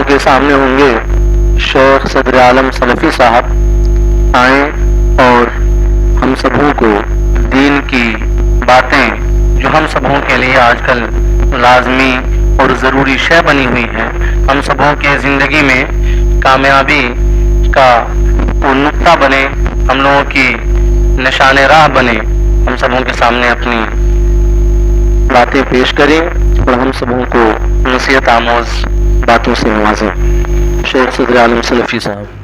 لوگوں کے سامنے ہوں گے شیخ صدر عالم سلفی صاحب آئیں اور ہم سبوں کو دین کی باتیں جو ہم سبوں کے لیے آج کل لازمی اور ضروری شے بنی ہوئی ہیں، ہم سبوں کے زندگی میں کامیابی کا وہ نقطہ بنے، ہم لوگوں کی نشان راہ بنے، ہم سبوں کے سامنے اپنی باتیں پیش کریں اور ہم سبوں کو نصیحت آموز باتوں سے نوازیں۔ شیخ صدر عالم سلفی صاحب۔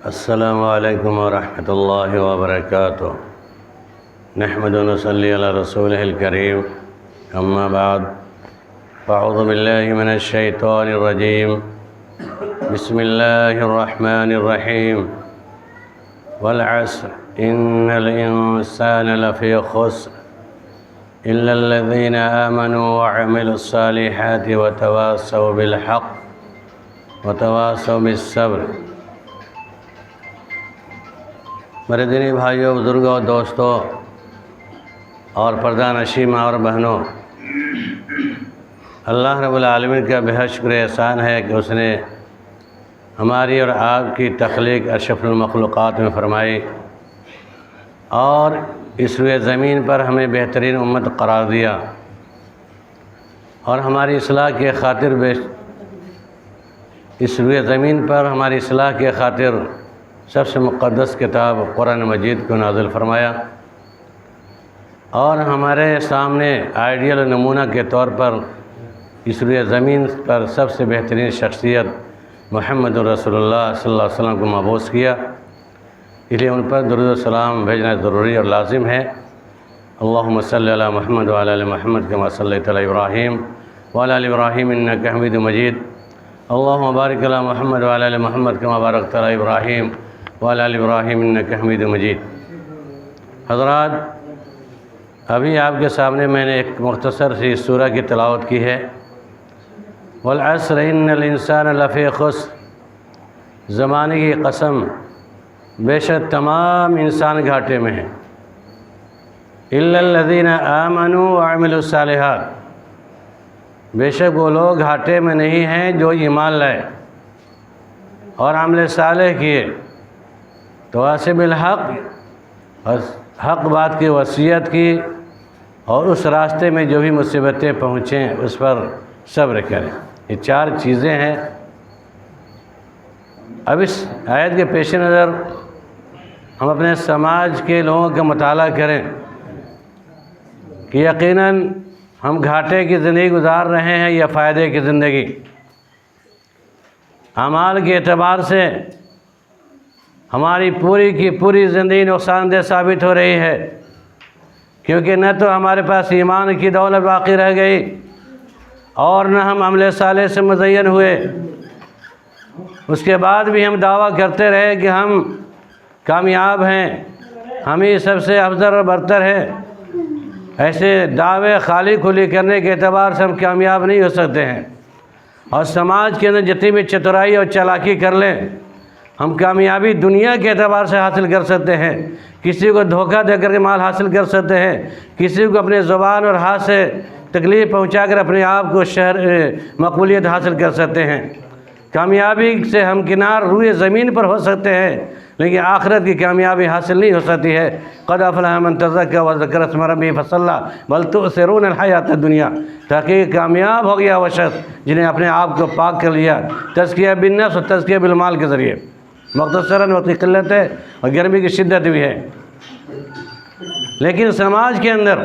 السلام علیکم ورحمۃ اللہ وبرکاتہ۔ نحمد و نصلی علی رسولہ الکریم، اما بعد فاعوذ باللہ من الشیطان الرجیم، بسم اللہ الرحمن الرحیم، والعصر ان الانسان لفی خسر الا الذین آمنوا وعملوا الصالحات وتواصوا بالحق وتواصوا بالصبر۔ میرے دینی بھائیوں، بزرگوں، دوستوں اور پردہ نشین ماں اور بہنوں، اللہ رب العالمین کا بہت شکر احسان ہے کہ اس نے ہماری اور آپ کی تخلیق اشرف المخلوقات میں فرمائی اور اس روئے زمین پر ہمیں بہترین امت قرار دیا، اور ہماری اصلاح کے خاطر اس روئے زمین پر ہماری اصلاح کے خاطر سب سے مقدس کتاب قرآن مجید کو نازل فرمایا، اور ہمارے سامنے آئیڈیل نمونہ کے طور پر اس روئے زمین پر سب سے بہترین شخصیت محمد رسول اللہ صلی اللہ علیہ وسلم کو مبعوث کیا، اس لیے ان پر درود و سلام بھیجنا ضروری اور لازم ہے۔ اللہم صلی علی محمد وعلی آل محمد کما صلیت علی ابراہیم وعلی آل ابراہیم انک حمید مجید۔ اللہم بارک علی محمد وعلی آل محمد کما بارکت علی ابراہیم وعلی آل ابراہیم انک حمید مجید۔ حضرات، ابھی آپ کے سامنے میں نے ایک مختصر سی سورہ کی تلاوت کی ہے، والعصر ان الانسان لفی خسر، زمانے کی قسم، بے شک تمام انسان گھاٹے میں ہیں، الا الذین آمنوا وعملوا الصالحات، بے شک وہ لوگ گھاٹے میں نہیں ہیں جو ایمان لائے اور عمل صالح کیے، تواصوا بالحق، اور حق بات کی وصیت کی، اور اس راستے میں جو بھی مصیبتیں پہنچیں اس پر صبر کریں۔ یہ چار چیزیں ہیں۔ اب اس آیت کے پیش نظر ہم اپنے سماج کے لوگوں کا مطالعہ کریں کہ یقیناً ہم گھاٹے کی زندگی گزار رہے ہیں یا فائدے کی زندگی۔ اعمال کے اعتبار سے ہماری پوری کی پوری زندگی نقصان دہ ثابت ہو رہی ہے، کیونکہ نہ تو ہمارے پاس ایمان کی دولت باقی رہ گئی اور نہ ہم عمل صالح سے مزین ہوئے۔ اس کے بعد بھی ہم دعویٰ کرتے رہے کہ ہم کامیاب ہیں، ہم ہی سب سے افضل اور برتر ہیں۔ ایسے دعوے خالی کھلی کرنے کے اعتبار سے ہم کامیاب نہیں ہو سکتے ہیں، اور سماج کے اندر جتنی بھی چترائی اور چالاکی کر لیں ہم کامیابی دنیا کے اعتبار سے حاصل کر سکتے ہیں، کسی کو دھوکہ دے کر کے مال حاصل کر سکتے ہیں، کسی کو اپنے زبان اور ہاتھ سے تکلیف پہنچا کر اپنے آپ کو مقبولیت حاصل کر سکتے ہیں۔ کامیابی سے ہمکنار روئے زمین پر ہو سکتے ہیں، لیکن آخرت کی کامیابی حاصل نہیں ہو سکتی ہے۔ قد افلح من تزکیٰ وذکر اسم ربہ فصلی بل تؤثرون الحیاۃ الدنیا، تاکہ کامیاب ہو گیا وہ شخص جنہیں اپنے آپ کو پاک کر لیا تزکیہ بالنفس اور تزکیہ بالمال کے ذریعے۔ مختصراً وقت کی قلت ہے اور گرمی کی شدت بھی ہے، لیکن سماج کے اندر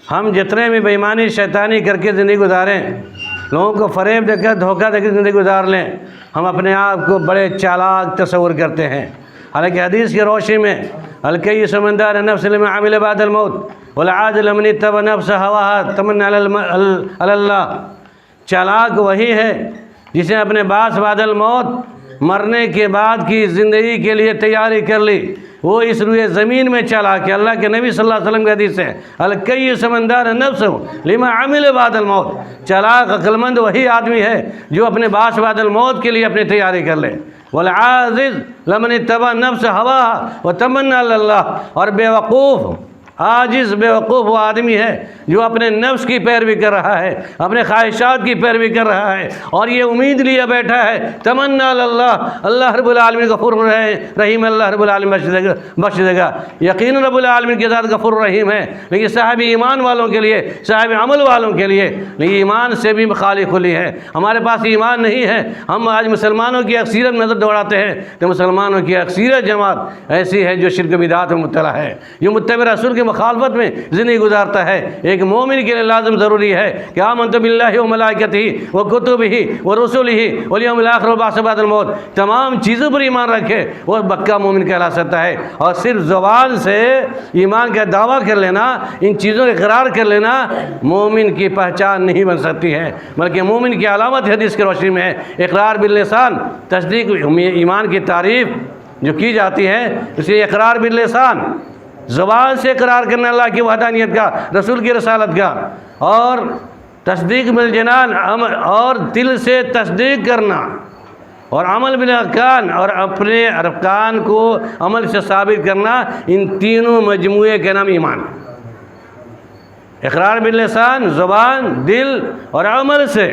ہم جتنے بھی بے ایمانی شیطانی کر کے زندگی گزاریں، لوگوں کو فریب دے کر دھوکہ دے کر زندگی گزار لیں، ہم اپنے آپ کو بڑے چالاک تصور کرتے ہیں۔ حالانکہ حدیث کی روشنی میں الکیس من دان نفس لما عمل بعد الموت والعاجل من اتبع نفس هواها تمنا علی اللہ، چالاک وہی ہے جسے اپنے باس بعد الموت مرنے کے بعد کی زندگی کے لیے تیاری کر لی، وہ اس روئے زمین میں چلا کہ اللہ کے نبی صلی اللہ علیہ وسلم کی حدیث ہے الکیس من دان نفسہ لما عمل بعد الموت، چلاک عقل مند وہی آدمی ہے جو اپنے بعد الموت کے لیے اپنی تیاری کر لے، والعاجز لمن اتبع نفس ہواها وتمنى علی اللہ، اور بیوقوف عاجز بیوقوف وہ آدمی ہے جو اپنے نفس کی پیروی کر رہا ہے، اپنے خواہشات کی پیروی کر رہا ہے، اور یہ امید لیے بیٹھا ہے تمنا اللہ، اللہ رب العالمین غفور رحیم، اللہ رب العالمین بخش دے گا۔ یقین رب العالمین کے ذات غفور رحیم ہے، لیکن صاحب ایمان والوں کے لیے، صاحب عمل والوں کے لیے لیکن ایمان سے بھی خالی کھلی ہے۔ ہمارے پاس ایمان نہیں ہے، ہم آج مسلمانوں کی اکثریت نظر دوڑاتے ہیں کہ مسلمانوں کی اکثریت جماعت ایسی ہے جو شرک بدعات میں مبتلا ہے، جو متبع رسول کے مخالفت میں زندگی گزارتا ہے۔ ایک مومن کے لیے لازم ضروری ہے کہ آمنت باللہ و ملائکتہ و کتبہ و رسلہ والیوم الآخر والبعث بعد الموت، تمام چیزوں پر ایمان رکھے، وہ پکا مومن کہلا سکتا ہے۔ اور صرف زبان سے ایمان کا دعویٰ کر لینا، ان چیزوں کا اقرار کر لینا مومن کی پہچان نہیں بن سکتی ہے، بلکہ مومن کی علامت حدیث کی روشنی میں ہے اقرار باللسان، تصدیق ایمان کی تعریف جو کی جاتی ہے، اس لیے اقرار باللسان، زبان سے اقرار کرنا اللہ کی وحدانیت کا، رسول کی رسالت کا، اور تصدیق بالجنان، اور دل سے تصدیق کرنا، اور عمل بالارکان، اور اپنے ارکان کو عمل سے ثابت کرنا، ان تینوں مجموعے کے نام ایمان۔ اقرار باللسان، زبان، دل اور عمل سے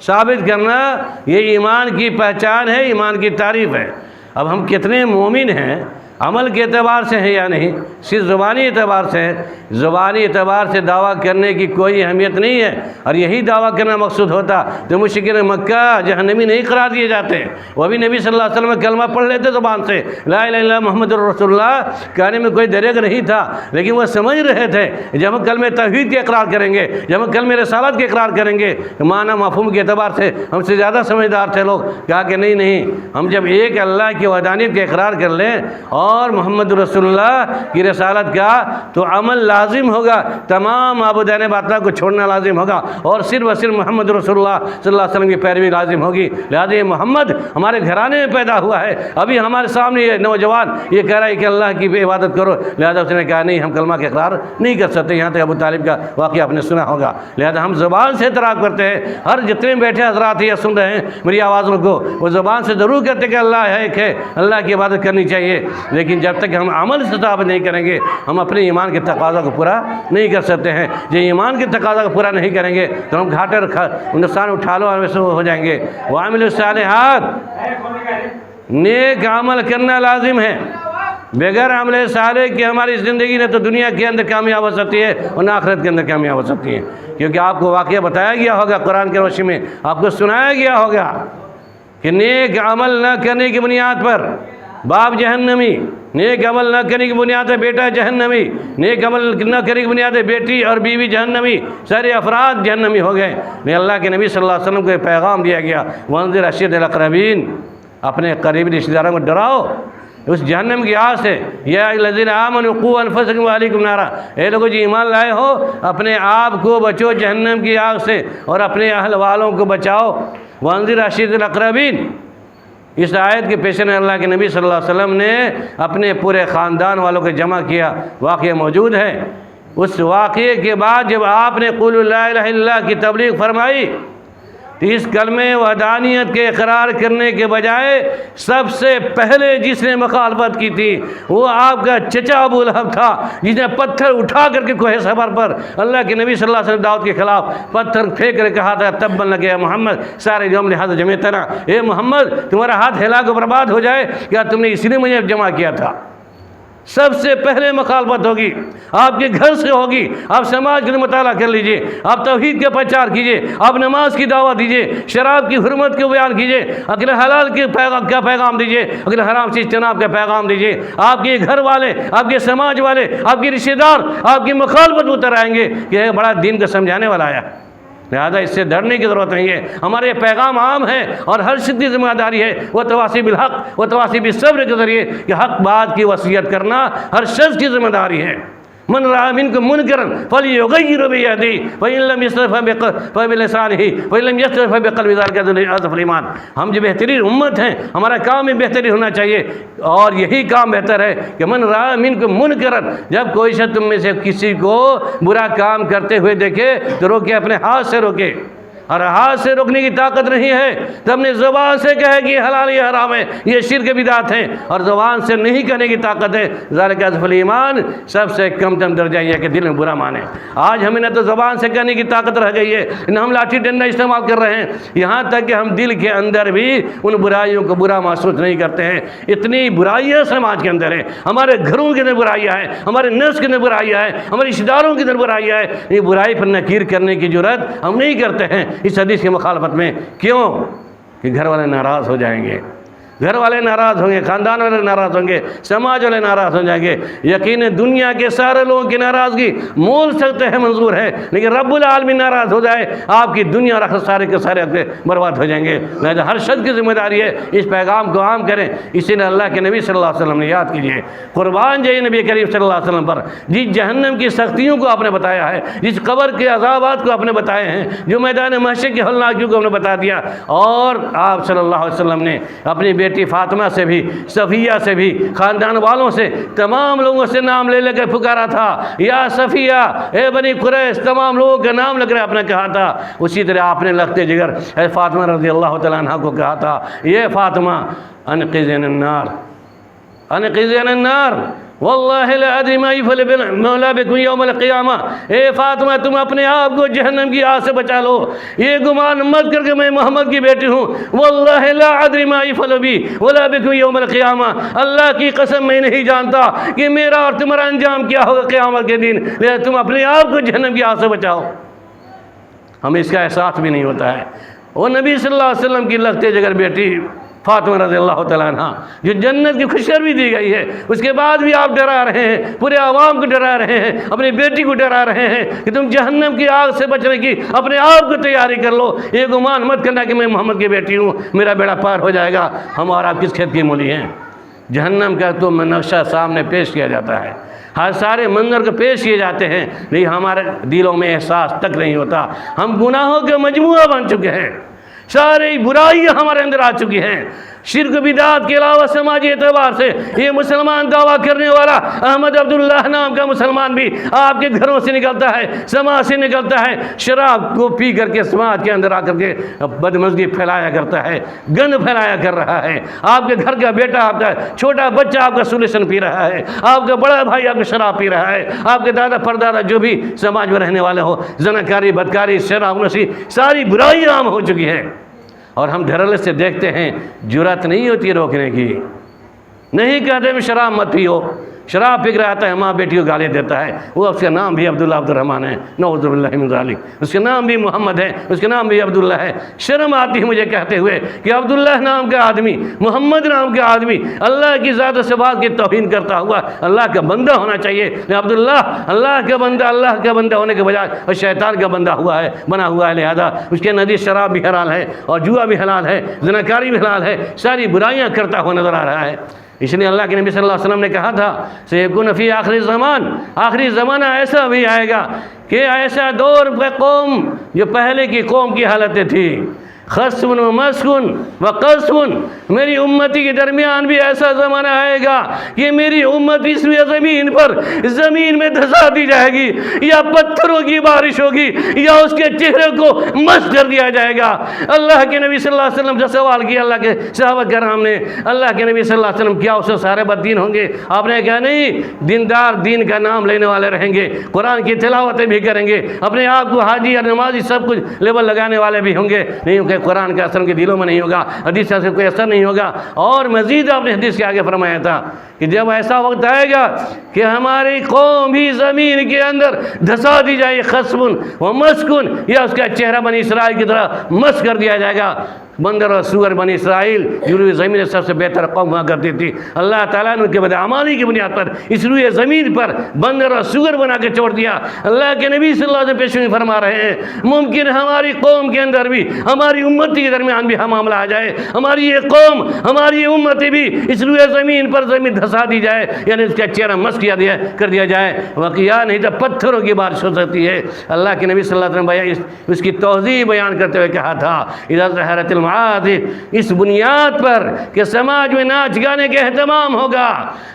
ثابت کرنا، یہ ایمان کی پہچان ہے، ایمان کی تعریف ہے۔ اب ہم کتنے مومن ہیں، عمل کے اعتبار سے ہیں یا نہیں، صرف زبانی اعتبار سے ہے۔ زبانی اعتبار سے دعویٰ کرنے کی کوئی اہمیت نہیں ہے، اور یہی دعویٰ کرنا مقصود ہوتا تو مشرکین مکہ جہنمی نہیں قرار دیے جاتے، وہ بھی نبی صلی اللہ علیہ وسلم کلمہ پڑھ لیتے زبان سے، لا الہ الا اللہ محمد رسول اللہ کہنے میں کوئی دریغ نہیں تھا، لیکن وہ سمجھ رہے تھے جب ہم کلمہ توحید کے اقرار کریں گے، جب ہم کلمہ رسالت کے اقرار کریں گے، معنی مفہوم کے اعتبار سے ہم سے زیادہ سمجھدار تھے لوگ، کہا کہ نہیں، ہم جب ایک اللہ کی وحدانیت کے اقرار کر لیں اور محمد رسول اللہ کی رسالت کا، تو عمل لازم ہوگا، تمام معبودان باطلہ کو چھوڑنا لازم ہوگا، اور صرف و صرف محمد رسول اللہ صلی اللہ علیہ وسلم کی پیروی لازم ہوگی۔ لہذا یہ محمد ہمارے گھرانے میں پیدا ہوا ہے، ابھی ہمارے سامنے یہ نوجوان یہ کہہ رہا ہے کہ اللہ کی عبادت کرو، لہذا اس نے کہا نہیں، ہم کلمہ کے اقرار نہیں کر سکتے۔ یہاں تک ابو طالب کا واقعہ آپ نے سنا ہوگا۔ لہذا ہم زبان سے اعتراف کرتے ہیں، ہر جتنے بیٹھے حضرات یہ سن رہے ہیں میری آوازوں کو، وہ زبان سے ضرور کہتے ہیں کہ اللہ ایک ہے، اللہ کی عبادت کرنی چاہیے، لیکن جب تک ہم عمل سے ثابت نہیں کریں گے ہم اپنے ایمان کے تقاضا کو پورا نہیں کر سکتے ہیں۔ جب ایمان کے تقاضا کو پورا نہیں کریں گے تو ہم گھاٹے نقصان اٹھا لو اور ویسے ہو جائیں گے۔ وعامل الصالحات، نیک عمل کرنا لازم ہے، بغیر عمل صالح کی ہماری زندگی نے تو دنیا کے اندر کامیاب ہو سکتی ہے اور نہ آخرت کے اندر کامیاب ہو سکتی ہے، کیونکہ آپ کو واقعہ بتایا گیا ہوگا قرآن کی روشنی میں، آپ کو سنایا گیا ہوگا کہ نیک عمل نہ کرنے کی بنیاد پر باپ جہنمی، نیک عمل نہ کرنے کی بنیاد پر بیٹا جہنمی، نیک عمل نہ کرنے کی بنیاد پر بیٹی اور بیوی جہنمی، سارے افراد جہنمی ہو گئے۔ لیکن اللہ کے نبی صلی اللہ علیہ وسلم کو ایک پیغام دیا گیا، وانذر عشیرتک الاقربین، اپنے قریبی رشتہ داروں کو ڈراؤ اس جہنم کی آگ سے۔ یا الذین آمنوا قوا انفسکم واہلیکم نارا، اے لوگوں جو ایمان لائے ہو اپنے آپ کو بچو جہنم کی آگ سے اور اپنے اہل والوں کو بچاؤ۔ وانذر عشیرتک الاقربین، اس آیت کے پیش نظر اللہ کے نبی صلی اللہ علیہ وسلم نے اپنے پورے خاندان والوں کو جمع کیا، واقعہ موجود ہے۔ اس واقعے کے بعد جب آپ نے قولوا لا الہ الا اللہ کی تبلیغ فرمائی تو اس کلمہ وحدانیت کے اقرار کرنے کے بجائے سب سے پہلے جس نے مخالفت کی تھی وہ آپ کا چچا ابو لہب تھا، جس نے پتھر اٹھا کر کے کوہ صبر پر اللہ کے نبی صلی اللہ علیہ وسلم دعوت کے خلاف پتھر پھینک کر کہا تھا تبا لک یا محمد سارے یوم لہذا جمعتنا، اے محمد تمہارا ہاتھ ہلا کے برباد ہو جائے، کیا تم نے اسی لیے مجھے جمع کیا تھا؟ سب سے پہلے مخالفت ہوگی آپ کے گھر سے ہوگی۔ آپ سماج کے لیے مطالعہ کر لیجئے، آپ توحید کا پرچار کیجئے، آپ نماز کی دعوت دیجئے، شراب کی حرمت کو بیان کیجئے، اکل حلال کے کا پیغام دیجئے، اکل حرام سے اجتناب کا پیغام دیجئے۔ آپ کے گھر والے، آپ کے سماج والے، آپ کے رشتہ دار آپ کی مخالفت اتر آئیں گے کہ یہ بڑا دین کو سمجھانے والا آیا، لہذا اس سے ڈرنے کی ضرورت نہیں ہے۔ ہمارے پیغام عام ہے اور ہر شخص کی ذمہ داری ہے وہ تواصی بالحق و تواصی بالصبر کے ذریعے کہ حق بات کی وصیت کرنا ہر شخص کی ذمہ داری ہے۔ من رأى منكم منكرا فليغيره بيده فإن لم يستطع فبلسانه فإن لم يستطع فبقلبه ذلك أضعف الإيمان. ہم جو بہترین امت ہیں ہمارا کام بھی بہترین ہونا چاہیے اور یہی کام بہتر ہے کہ من رأى منكم منكرا جب کوئی شخص تم میں سے کسی کو برا کام کرتے ہوئے دیکھے تو روکے اپنے ہاتھ سے روکے اور ہاتھ سے روکنے کی طاقت نہیں ہے تو اپنے زبان سے کہے کہ یہ حلال یہ حرام ہے یہ شرک بدعت ہے اور زبان سے نہیں کہنے کی طاقت ہے ذالک اضعف الایمان سب سے کم تر درجہ یہ ہے کہ دل میں برا مانے. آج ہمیں نہ تو زبان سے کہنے کی طاقت رہ گئی ہے نہ ہم لاٹھی ڈنڈا استعمال کر رہے ہیں یہاں تک کہ ہم دل کے اندر بھی ان برائیوں کو برا محسوس نہیں کرتے ہیں. اتنی برائیاں سماج کے اندر ہیں ہمارے گھروں کے اندر برائیاں ہیں ہمارے نفس کے اندر برائیاں ہیں ہمارے رشتہ داروں کے اندر برائیاں ہیں. یہ برائی پر نکیر کرنے کی جرات ہم نہیں کرتے ہیں اس حدیث کی مخالفت میں. کیوں کہ گھر والے ناراض ہو جائیں گے گھر والے ناراض ہوں گے خاندان والے ناراض ہوں گے سماج والے ناراض ہو جائیں گے. یقیناً دنیا کے سارے لوگوں کی ناراضگی مول سکتے ہیں منظور ہے لیکن رب العالمین ناراض ہو جائے آپ کی دنیا اور سارے کے سارے برباد ہو جائیں گے. لہذا ہر شخص کی ذمہ داری ہے اس پیغام کو عام کریں. اسی نے اللہ کے نبی صلی اللہ علیہ وسلم نے یاد کیجیے قربان جائیے نبی کریم صلی اللہ علیہ وسلم پر جس جہنم کی سختیوں کو آپ نے بتایا ہے جس قبر کے عذابات کو آپ نے بتائے ہیں جو میدان محشر کی ہولناکیوں کو آپ نے بتا دیا اور آپ صلی اللہ علیہ وسلم نے اپنی بیٹی فاطمہ سے بھی صفیہ سے بھی خاندان والوں سے تمام لوگوں سے نام لے کر پکارا تھا یا صفیہ اے بنی قریش تمام لوگوں کا نام لے کر آپ نے کہا تھا. اسی طرح آپ نے لگتے جگر اے فاطمہ رضی اللہ تعالیٰ عنہ کو کہا تھا یہ فاطمہ انقذن النار انقذن النار واللہ لا ادری ما یفعل مولا بکم یوم القیامہ. اے فاطمہ تم اپنے آپ کو جہنم کی آگ سے بچا لو یہ گمان مت کر کے میں محمد کی بیٹی ہوں واللہ لا ادری ما یفعل بی ولا بکم یوم القیامہ اللہ کی قسم میں نہیں جانتا کہ میرا اور تمہارا انجام کیا ہوگا قیامت کے دن لہذا تم اپنے آپ کو جہنم کی آگ سے بچاؤ. ہمیں اس کا احساس بھی نہیں ہوتا ہے. وہ نبی صلی اللہ علیہ وسلم کی لگتے جگر بیٹی فاطمہ رضی اللہ تعالیٰ عنہ جو جنت کی خوشخبری دی گئی ہے اس کے بعد بھی آپ ڈرا رہے ہیں پورے عوام کو ڈرا رہے ہیں اپنی بیٹی کو ڈرا رہے ہیں کہ تم جہنم کی آگ سے بچنے کی اپنے آپ کو تیاری کر لو یہ گمان مت کرنا کہ میں محمد کی بیٹی ہوں میرا بیڑا پار ہو جائے گا. ہم اور آپ کس کھیت کی مولی ہیں. جہنم کا تو نقشہ سامنے پیش کیا جاتا ہے ہر سارے منظر کو پیش کیے جاتے ہیں لیکن ہمارے دلوں میں احساس تک نہیں ہوتا. ہم گناہوں کے مجموعہ بن چکے ہیں ساری برائیاں ہمارے اندر آ چکی ہیں. شرک بدعات کے علاوہ سماجی اعتبار سے یہ مسلمان دعویٰ کرنے والا احمد عبداللہ نام کا مسلمان بھی آپ کے گھروں سے نکلتا ہے سماج سے نکلتا ہے شراب کو پی کر کے سماج کے اندر آ کر کے بدمزگی پھیلایا کرتا ہے گند پھیلایا کر رہا ہے. آپ کے گھر کا بیٹا آپ کا چھوٹا بچہ آپ کا سولیشن پی رہا ہے آپ کا بڑا بھائی آپ کا شراب پی رہا ہے آپ کے دادا پردادا جو بھی سماج میں رہنے والے ہو زناکاری بدکاری شراب نوشی ساری برائیاں عام ہو چکی ہے اور ہم دھڑلے سے دیکھتے ہیں جرات نہیں ہوتی روکنے کی. نہیں کہتے میں شراب مت پیو شراب پی رہا ہے ماں بیٹی کو گالی دیتا ہے وہ اس کا نام بھی عبداللہ عبد الرحمن ہے نعوذ باللہ من ذالک اس کا نام بھی محمد ہے اس کا نام بھی عبداللہ ہے. شرم آتی ہے مجھے کہتے ہوئے کہ عبداللہ نام کا آدمی محمد نام کا آدمی اللہ کی ذات و صفات کی توہین کرتا ہوا اللہ کا بندہ ہونا چاہیے. عبداللہ اللہ کا بندہ ہونے کے بجائے اور شیطان کا بندہ ہوا ہے بنا ہوا ہے. لہذا اس کے نزدیک شراب بھی حلال ہے اور جوا بھی حلال ہے زناکاری بھی حلال ہے ساری برائیاں کرتا ہوا نظر آ رہا ہے. اس لیے اللہ کے نبی صلی اللہ علیہ وسلم نے کہا تھا سیکون فی آخری زمان آخری زمانہ ایسا بھی آئے گا کہ ایسا دور پہ قوم جو پہلے کی قوم کی حالتیں تھی خصم و مسکن و قصم میری امتی کے درمیان بھی ایسا زمانہ آئے گا کہ میری امت اس زمین پر زمین میں دھسا دی جائے گی یا پتھروں کی بارش ہوگی یا اس کے چہرے کو مس کر دیا جائے گا. اللہ کے نبی صلی اللہ علیہ وسلم سے سوال کیا اللہ کے صحابہ کرام نے اللہ کے نبی صلی اللہ علیہ وسلم کیا اس سے سارے بددین ہوں گے؟ آپ نے کہا نہیں دیندار دین کا نام لینے والے رہیں گے قرآن کی تلاوتیں بھی کریں گے اپنے آپ کو حاجی اور نمازی سب کچھ لیبل لگانے والے بھی ہوں گے نہیں کہ قرآن کا اثر ان کے دلوں میں نہیں ہوگا حدیث سے کوئی اثر نہیں ہوگا. اور مزید آپ نے حدیث کے آگے فرمایا تھا کہ جب ایسا وقت آئے گا کہ ہماری قوم بھی زمین کے اندر دھسا دی جائے خصبن و مسکن یا اس کا چہرہ بنی اسرائیل کی طرح مس کر دیا جائے گا بندر اور سور بنی اسرائیل روئے زمین میں سب سے بہتر قوم ہوا کرتی تھی. اللہ تعالیٰ نے ان کے بدعمالی کی بنیاد پر اس روئے زمین پر بندر اور سور بنا کے چھوڑ دیا. اللہ کے نبی صلی اللہ علیہ وسلم پیشگوئی فرما رہے ہیں ممکن ہماری قوم کے اندر بھی, ہماری امتی کے درمیان بھی ہم معاملہ آ جائے, ہماری یہ قوم, ہماری یہ امتی بھی اس روئے زمین پر زمین دھسا دی جائے, یعنی اس کا چہرہ مس کر دیا جائے, وقیہ نہیں تو پتھروں کی بارش ہو سکتی ہے. اللہ کے نبی صلی اللہ علیہ وسلم اس کی توضیح بیان کرتے ہوئے کہا تھا اذا ظہرت المعاصی, اس بنیاد پر کہ سماج میں ناچ گانے کا اہتمام ہوگا,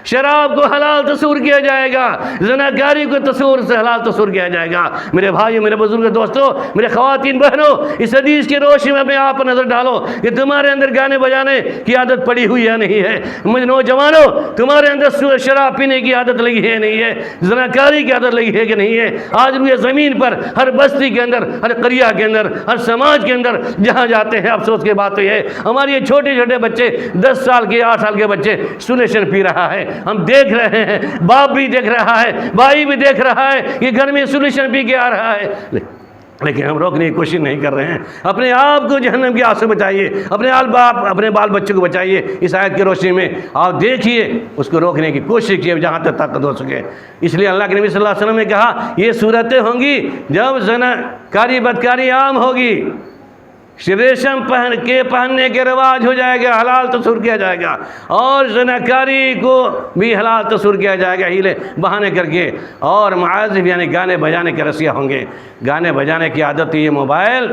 شراب کو حلال تصور کیا جائے گا, زناکاری کو تصور سے حلال تصور کیا جائے گا. میرے بھائیو, میرے بزرگ دوستو, میرے خواتین بہنوں, اس حدیث کی روشنی میں اپنے آپ پر نظر ڈالو کہ تمہارے اندر گانے بجانے کی عادت پڑی ہوئی ہے نہیں ہے. مجھے نوجوانوں, تمہارے اندر شراب پینے کی عادت لگی ہے نہیں ہے, زناکاری کی عادت لگی ہے کہ نہیں ہے. آج روئے زمین پر ہر بستی کے اندر, ہر قریہ کے اندر, ہر سماج کے اندر جہاں جاتے ہیں, افسوس کی بات تو یہ ہے ہمارے یہ چھوٹے چھوٹے بچے, 10 سال کے 8 سال کے بچے سولیشن پی رہا ہے. ہم دیکھ رہے ہیں, باپ بھی دیکھ رہا ہے, بھائی بھی دیکھ رہا ہے کہ گھر میں سولیشن پی کے آ رہا ہے, لیکن ہم روکنے کی کوشش نہیں کر رہے ہیں. اپنے آپ کو جہنم کی آگ سے بچائیے, اپنے بال بچوں کو بچائیے. اس آیت کی روشنی میں آپ دیکھیے, اس کو روکنے کی کوشش کیے جہاں تک طاقت ہو سکے. اس لیے اللہ کے نبی صلی اللہ علیہ وسلم نے کہا یہ صورتیں ہوں گی جب زناکاری بدکاری عام ہوگی, ریشم پہننے کے رواج ہو جائے گا, حلال تصور کیا جائے گا, اور زناکاری کو بھی حلال تصور کیا جائے گا ہیلے بہانے کر کے, اور معازف یعنی گانے بجانے کے رسیہ ہوں گے. گانے بجانے کی عادت, یہ موبائل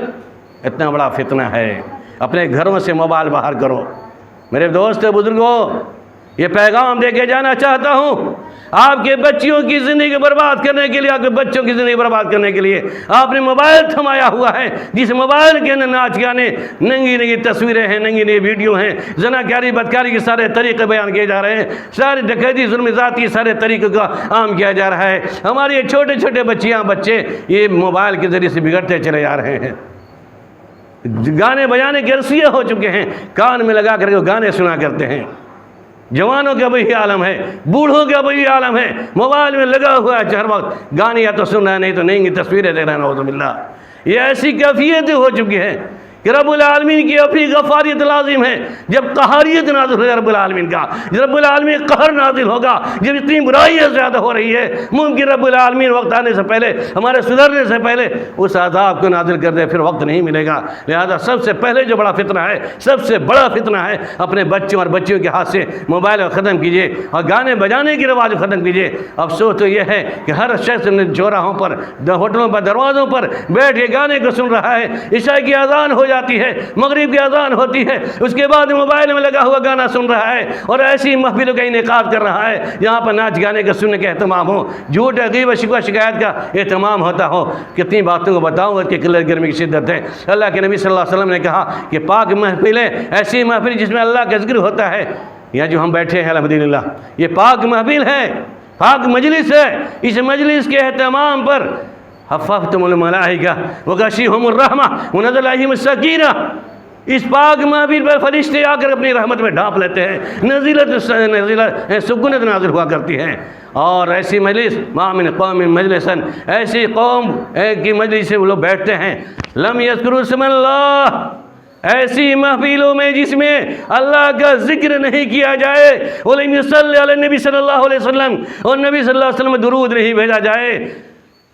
اتنا بڑا فتنہ ہے. اپنے گھروں سے موبائل باہر کرو. میرے دوست بزرگوں, یہ پیغام دے کے جانا چاہتا ہوں, آپ کے بچیوں کی زندگی برباد کرنے کے لیے, آپ کے بچوں کی زندگی برباد کرنے کے لیے آپ نے موبائل تھمایا ہوا ہے, جس موبائل کے اندر ناچ گانے, ننگی تصویریں ہیں, ننگی ویڈیو ہیں, زناکاری بدکاری کے سارے طریقے بیان کیے جا رہے ہیں, سارے ڈکیتی ظلم ذاتی سارے طریقوں کا عام کیا جا رہا ہے. ہمارے یہ چھوٹے چھوٹے بچے یہ موبائل کے ذریعے سے بگڑتے چلے جا رہے ہیں. گانے بجانے کے رسیے ہو چکے ہیں, کان میں لگا کر کے گانے سنا کرتے ہیں. جوانوں کا وہی عالم ہے, بوڑھوں کا وہی عالم ہے, موبائل میں لگا ہوا ہے ہر وقت, گانے یا تو سن رہا ہے, نہیں تو نہیں تصویریں دیکھ رہا ہے. نعوذ باللہ, یہ ایسی کیفیتیں ہو چکی ہیں کہ رب العالمین کی اپنی غفاریت لازم ہے. جب قہاریت نازل ہوگا رب العالمین کا, جب رب العالمین قہر نازل ہوگا, جب اتنی برائیاں زیادہ ہو رہی ہے, ممکن رب العالمین وقت آنے سے پہلے, ہمارے سدھرنے سے پہلے اس عذاب کو نازل کر دے, پھر وقت نہیں ملے گا. لہذا سب سے پہلے جو بڑا فتنہ ہے, سب سے بڑا فتنہ ہے, اپنے بچوں اور بچیوں کے ہاتھ سے موبائل ختم کیجیے اور گانے بجانے کی رواج ختم کیجیے. افسوس تو یہ ہے کہ ہر شخص چوراہوں پر, ہوٹلوں پر, دروازوں پر بیٹھ کے گانے کو سن رہا ہے. عشاء کی اذان ہو جاتی ہے, مغرب کی اذان ہوتی ہے, اس کے بعد موبائل میں لگا ہوا گانا سن رہا ہے, اور ایسی محفلوں کا انعقاد کر رہا ہے جہاں پر ناچ گانے کے سننے کا اہتمام ہو, جھوٹ غیبت شکوہ شکایت کا اہتمام ہوتا ہو. کتنی باتوں کو بتاؤں گا کہ قلت گرمی کی شدت ہے. اللہ کے نبی صلی اللہ علیہ وسلم نے کہا کہ پاک محفلیں, ایسی محفل جس میں اللہ کا ذکر ہوتا ہے, یا جو ہم بیٹھے ہیں الحمدللہ, یہ پاک محفل ہے, پاک مجلس ہے. اس مجلس کے اہتمام پر حفظتم الملائکہ وغشیہم الرحمہ ونزل علیہم السکینہ, اس پاک محفل پر فرشتے آ کر اپنی رحمت میں ڈھانپ لیتے ہیں, سکونت نازل ہوا کرتی ہے. اور ایسی مجلس, ما من قوم مجلسا, ایسی قوم کی مجلس سے وہ لوگ بیٹھتے ہیں, لم یذکروا اسم اللہ, ایسی محفلوں میں جس میں اللہ کا ذکر نہیں کیا جائے, وَلَمْ يُصَلِّ عَلَى النَّبِي صلی اللہ علیہ وسلم, اور نبی صلی اللہ علیہ وسلم درود نہیں بھیجا جائے.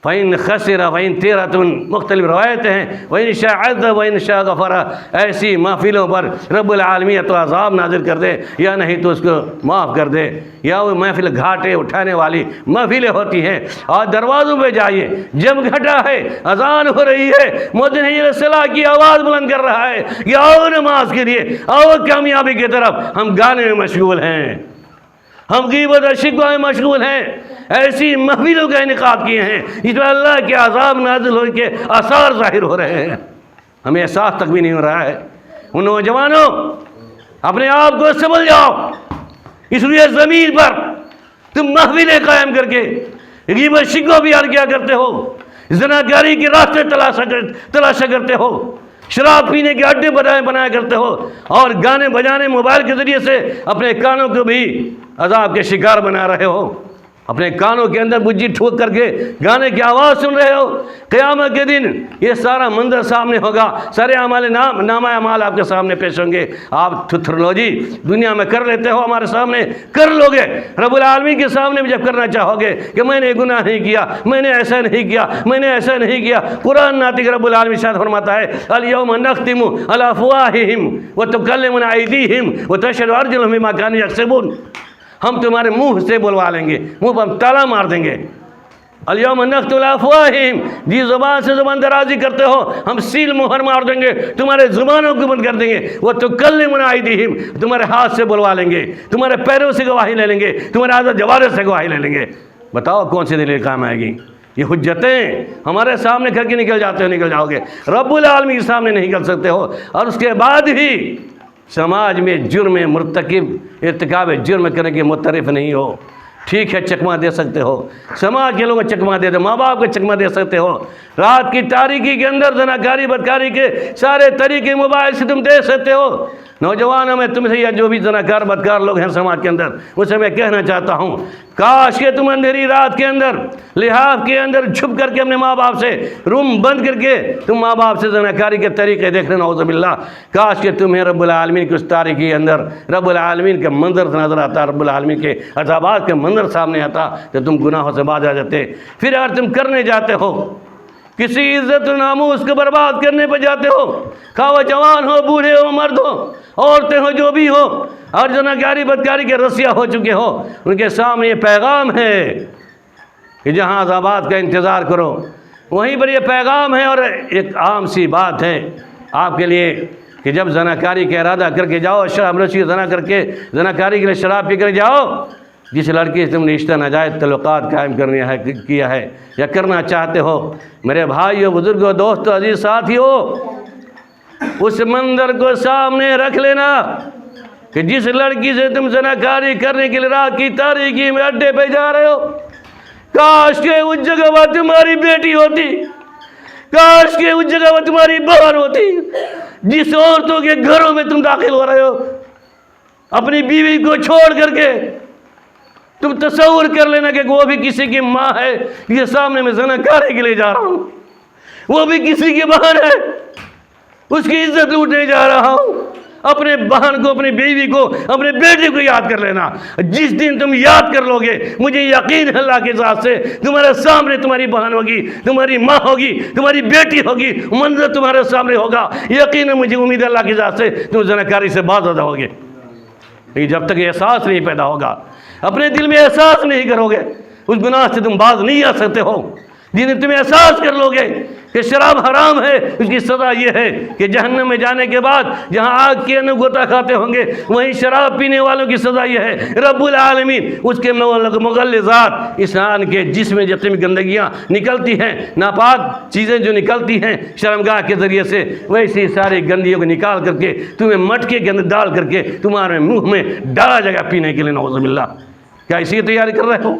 فَإِنْ خَسِرَ وَإِنْ تِيرَةٌ, مختلف روایتیں ہیں, وَإِنْ شَاءَ عَذَّبَ وَإِنْ شَاءَ غَفَرَ. ایسی محفلوں پر رب العالمین تو عذاب نازل کر دے, یا نہیں تو اس کو معاف کر دے. یا وہ محفل گھاٹے اٹھانے والی محفلیں ہوتی ہیں, اور دروازوں پہ جائیے, جب گھٹا ہے, اذان ہو رہی ہے, مؤذن حی علی الصلاۃ کی آواز بلند کر رہا ہے کہ آؤ نماز کے لیے, آؤ کامیابی کی طرف, ہم گانے میں مشغول ہیں, ہم غیبت اور شکوہ میں مشغول ہیں. ایسی محفلوں کا انعقاد کیے ہیں جس میں اللہ کے عذاب نازل ہو کے آثار ظاہر ہو رہے ہیں, ہمیں احساس تک بھی نہیں ہو رہا ہے. ان نوجوانوں, اپنے آپ کو سنبھل جاؤ. اس لیے زمین پر تم محفلیں قائم کر کے غیبت شکوہ بیان کیا کرتے ہو, زناکاری کے راستے تلاشا کرتے ہو, شراب پینے کے اڈے بنایا کرتے ہو, اور گانے بجانے موبائل کے ذریعے سے اپنے کانوں کو بھی عذاب کے شکار بنا رہے ہو. اپنے کانوں کے اندر بجھی ٹھوک کر کے گانے کی آواز سن رہے ہو. قیامت کے دن یہ سارا منظر سامنے ہوگا، سارے نامہ اعمال آپ کے سامنے پیش ہوں گے. آپ تھر لو جی، دنیا میں کر لیتے ہو، ہمارے سامنے کر لو گے. رب العالمین کے سامنے بھی جب کرنا چاہو گے کہ میں نے گناہ نہیں کیا، میں نے ایسا نہیں کیا، میں نے ایسا نہیں کیا، قرآن ناطق رب العالمین شاید فرماتا ہے الیوم نختم علی افواہہم وتکلمنا ایدیہم وتشہد ارجلہم بما کانوا یکسبون. ہم تمہارے منہ سے بلوا لیں گے، منہ پر ہم تالا مار دیں گے. الیوم نختم علی افواہہم، جی زبان سے زبان درازی کرتے ہو ہم سیل مہر مار دیں گے، تمہارے زبانوں کو بند کر دیں گے. وتکلمنا ایدیہم، تمہارے ہاتھ سے بلوا لیں گے، تمہارے پیروں سے گواہی لے لیں گے، تمہارے اعضاء جوارح سے گواہی لے لیں گے. بتاؤ کون سی دلیل کام آئے گی؟ یہ حجتیں ہمارے سامنے کر کے نکل جاؤ گے، رب العالمین کے سامنے نہیں نکل سکتے ہو. اور اس کے بعد ہی سماج میں جرم ارتکاب جرم کرنے کے مترف نہیں ہو. ٹھیک ہے چکمہ دے سکتے ہو، سماج کے لوگوں کو چکمہ دے دو، ماں باپ کو چکمہ دے سکتے ہو. رات کی تاریکی کے اندر زناکاری بدکاری کے سارے طریقے موبائل سے تم دے سکتے ہو. نوجوانوں میں تم سے یا جو بھی زناکار بدکار لوگ ہیں سماج کے اندر، اسے میں کہنا چاہتا ہوں کاش کہ تم اندھیری رات کے اندر لحاف کے اندر چھپ کر کے اپنے ماں باپ سے روم بند کر کے تم ماں باپ سے زناکاری کے طریقے دیکھ رہے، نعوذ باللہ. کاش کہ تمہیں رب العالمین کی اس تاریکی کے اندر رب العالمین کا منظر نظر آتا، رب العالمین کے عذابات کا منظر سامنے آتا تو تم گناہوں سے باز آ جاتے. پھر اگر تم کرنے جاتے ہو، کسی عزت و ناموس کو برباد کرنے پہ جاتے ہو، خواہ وہ جوان ہو، بوڑھے ہو، مرد ہو، عورتیں ہو، جو بھی ہو، اور زناکاری بدکاری کے رسیا ہو چکے ہو، ان کے سامنے یہ پیغام ہے کہ جہاں عذابات کا انتظار کرو وہیں پر یہ پیغام ہے. اور ایک عام سی بات ہے آپ کے لیے کہ جب زناکاری کا ارادہ کر کے جاؤ، شراب نوشی زناکاری کے لیے شراب پی کر جاؤ، جس لڑکی سے تم نے رشتہ ناجائز تعلقات قائم کیا ہے یا کرنا چاہتے ہو، میرے بھائیو، بزرگوں، دوستو، عزیز ساتھیو، اس منظر کو سامنے رکھ لینا کہ جس لڑکی سے تم زناکاری کرنے کے لیے رات کی تاریکی میں اڈے پہ جا رہے ہو، کاش کہ اس جگہ وہ تمہاری بیٹی ہوتی، کاش کہ اس جگہ وہ تمہاری بہن ہوتی. جس عورتوں کے گھروں میں تم داخل ہو رہے ہو اپنی بیوی کو چھوڑ کر کے، تم تصور کر لینا کہ وہ بھی کسی کی ماں ہے، یہ سامنے میں زناکاری کے لیے جا رہا ہوں، وہ بھی کسی کی بہن ہے، اس کی عزت لوٹنے جا رہا ہوں. اپنے بہن کو، اپنی بیوی کو، اپنے بیٹے کو یاد کر لینا. جس دن تم یاد کر لو گے، مجھے یقین ہے اللہ کے ذات سے تمہارے سامنے تمہاری بہن ہوگی، تمہاری ماں ہوگی، تمہاری بیٹی ہوگی، منظر تمہارے سامنے ہوگا. یقین ہے، مجھے امید ہے اللہ کی ذات سے تم زناکاری سے باز آ ہوگے. لیکن جب تک یہ احساس نہیں پیدا ہوگا، اپنے دل میں احساس نہیں کرو گے، اس گناہ سے تم باز نہیں آ سکتے ہو. جن تم احساس کر لو گے کہ شراب حرام ہے، اس کی سزا یہ ہے کہ جہنم میں جانے کے بعد جہاں آگ کے اندر غوطہ کھاتے ہوں گے، وہیں شراب پینے والوں کی سزا یہ ہے. رب العالمین اس کے مغلظات، انسان کے جسم میں جتنی گندگیاں نکلتی ہیں، ناپاک چیزیں جو نکلتی ہیں شرمگاہ کے ذریعے سے، ویسی ساری گندگیوں کو نکال کر کے تمہیں مٹکے کے اندر ڈال کر کے تمہارے منہ میں ڈالا جائے گا پینے کے لیے. نعوذ باللہ. کیا اسی کی تیاری کر رہے ہو؟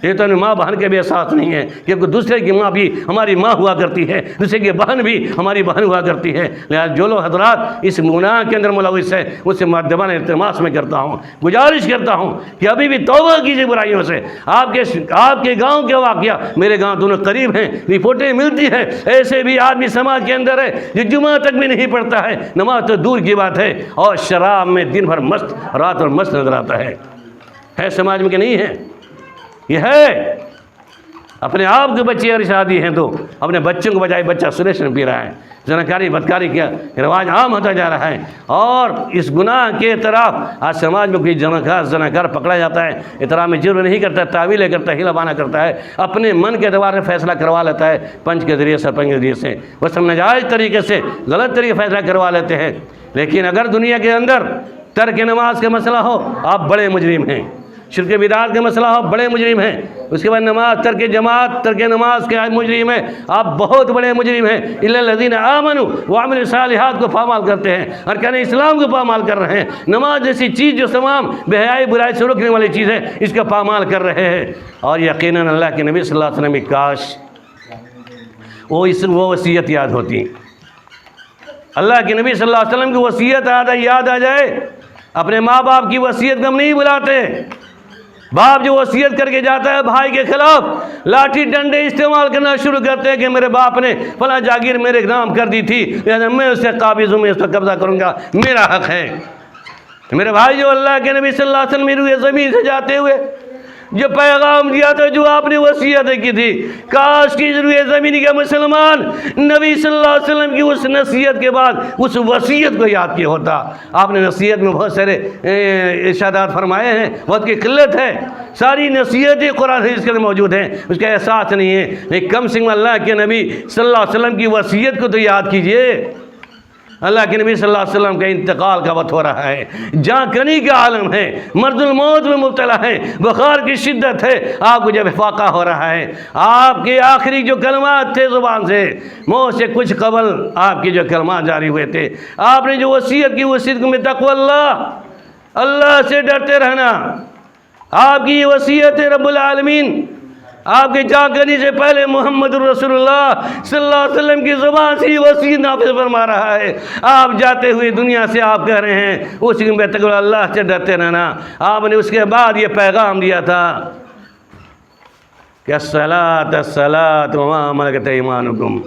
یہ تو ماں بہن کے بھی احساس نہیں ہے کہ دوسرے کی ماں بھی ہماری ماں ہوا کرتی ہے، دوسرے کی بہن بھی ہماری بہن ہوا کرتی ہے. لہٰذا جو لوگ حضرات اس گناہ کے اندر ملوث ہے، اس سے مؤدبانہ التماس میں کرتا ہوں، گزارش کرتا ہوں کہ ابھی بھی توبہ کیجیے برائیوں سے. آپ کے گاؤں کے واقعہ، میرے گاؤں دونوں قریب ہیں، رپورٹیں ملتی ہیں، ایسے بھی آدمی سماج کے اندر ہے جو جمعہ تک بھی نہیں پڑھتا ہے، نماز تو دور کی بات ہے، اور شراب میں دن بھر مست، رات اور مست نظر آتا ہے سماج میں کہ نہیں ہے؟ یہ ہے. اپنے آپ کے بچے اگر شادی ہیں تو اپنے بچوں کو بجائے بچہ سلیشن پی رہا ہے. زناکاری بدکاری کا رواج عام ہوتا جا رہا ہے، اور اس گناہ کے اعتراف آج سماج میں کوئی زناکار پکڑا جاتا ہے، اعتراف میں جرم نہیں کرتا ہے، تعویلیں کرتا ہے، ہیلا بانا کرتا ہے، اپنے من کے اعتبار سے فیصلہ کروا لیتا ہے پنچ کے ذریعے، سرپنچ کے ذریعے سے، وہ سب ناجائز طریقے سے غلط طریقے فیصلہ کروا لیتے ہیں. لیکن اگر دنیا کے اندر ترک نماز کا مسئلہ ہو، آپ بڑے مجرم ہیں. شرک بدعات کا مسئلہ ہو، بڑے مجرم ہیں. اس کے بعد نماز، ترک جماعت، ترک نماز کے مجرم ہیں، آپ بہت بڑے مجرم ہیں. الا الذین آمنوا وعملوا الصالحات کو پامال کرتے ہیں، ارکان اسلام کو پامال کر رہے ہیں. نماز جیسی چیز جو تمام بے حیائی برائی سے روکنے والی چیز ہے، اس کا پامال کر رہے ہیں. اور یقیناً اللہ کے نبی صلی اللہ علیہ وسلم کی کاش وہ وصیت یاد ہوتی، اللہ کے نبی صلی اللہ علیہ وسلم کی وصیت یاد آ جائے. اپنے ماں باپ کی وصیت کو ہم نہیں بلاتے، باپ جو وصیت کر کے جاتا ہے بھائی کے خلاف لاٹھی ڈنڈے استعمال کرنا شروع کرتے ہیں کہ میرے باپ نے فلاں جاگیر میرے نام کر دی تھی، لہذا میں اس سے قابض ہوں، میں اس پر قبضہ کروں گا، میرا حق ہے۔ میرے بھائی جو اللہ کے نبی صلی اللہ علیہ وسلم روئے زمین سے جاتے ہوئے جو پیغام دیا تھا، جو آپ نے وصیت کی تھی، کاش کی روئے زمین کا مسلمان نبی صلی اللہ علیہ وسلم کی اس نصیحت کے بعد اس وصیت کو یاد کیا ہوتا۔ آپ نے نصیحت میں بہت سارے ارشادات فرمائے ہیں، بہت کی قلت ہے، ساری نصیحتیں قرآن حدیث کے اندر موجود ہیں، اس کا احساس نہیں ہے، لیکن کم سے کم اللہ کے نبی صلی اللہ علیہ وسلم کی وصیت کو تو یاد کیجئے۔ اللہ کے نبی صلی اللہ علیہ وسلم کا انتقال کا وقت ہو رہا ہے، جاں کنی کا عالم ہے، مرض الموت میں مبتلا ہے، بخار کی شدت ہے، آپ کو جب افاقہ ہو رہا ہے، آپ کے آخری جو کلمات تھے زبان سے، موت سے کچھ قبل آپ کے جو کلمات جاری ہوئے تھے، آپ نے جو وصیت کی وصیت میں تقوی اللہ سے ڈرتے رہنا، آپ کی یہ وصیت ہے۔ رب العالمین آپ کے جا کرنے سے پہلے محمد رسول اللہ صلی اللہ علیہ وسلم کی زبان سے وصیت نافذ فرما رہا ہے۔ آپ جاتے ہوئے دنیا سے آپ کہہ رہے ہیں اس میں تقوی اللہ سے ڈرتے رہنا۔ آپ نے اس کے بعد یہ پیغام دیا تھا کہ الصلاۃ وما ملکت ایمانکم،